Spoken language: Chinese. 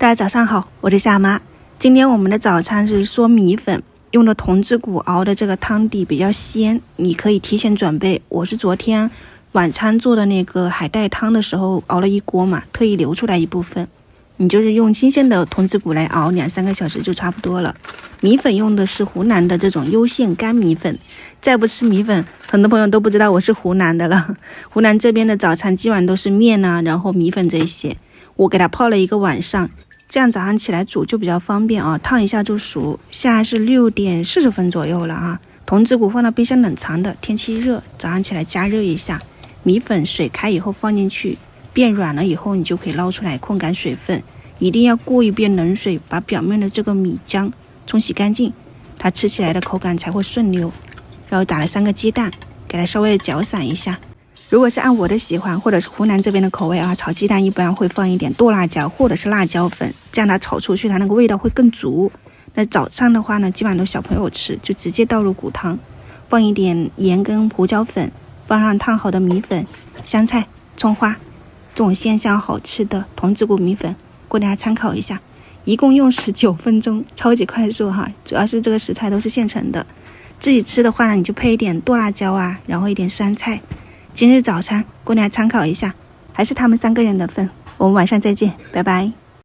大家早上好，我是夏妈。今天我们的早餐是嗦米粉，用的童子骨熬的这个汤底比较鲜，你可以提前准备。我是昨天晚餐做的那个海带汤的时候熬了一锅嘛，特意留出来一部分。你就是用新鲜的童子骨来熬2-3个小时就差不多了。米粉用的是湖南的这种优线干米粉，再不吃米粉，很多朋友都不知道我是湖南的了。湖南这边的早餐基本上都是面啊，然后米粉这一些。我给它泡了一个晚上，这样早上起来煮就比较方便啊，烫一下就熟。现在是6点40分左右了啊。童子骨放到冰箱冷藏的，天气热，早上起来加热一下，米粉水开以后放进去，变软了以后你就可以捞出来控干水分，一定要过一遍冷水，把表面的这个米浆冲洗干净，它吃起来的口感才会顺溜。然后打了3个鸡蛋，给它稍微搅散一下。如果是按我的喜欢或者是湖南这边的口味啊，炒鸡蛋一般会放一点剁辣椒或者是辣椒粉，这样它炒出去它那个味道会更足。那早上的话呢，基本上都小朋友吃，就直接倒入骨汤，放一点盐跟胡椒粉，放上烫好的米粉、香菜、葱花，这种鲜香好吃的童子骨米粉，供大家参考一下。一共用时9分钟，超级快速哈！主要是这个食材都是现成的，自己吃的话呢，你就配一点剁辣椒啊，然后一点酸菜。今日早餐供大家参考一下，还是他们3个人的份。我们晚上再见，拜拜。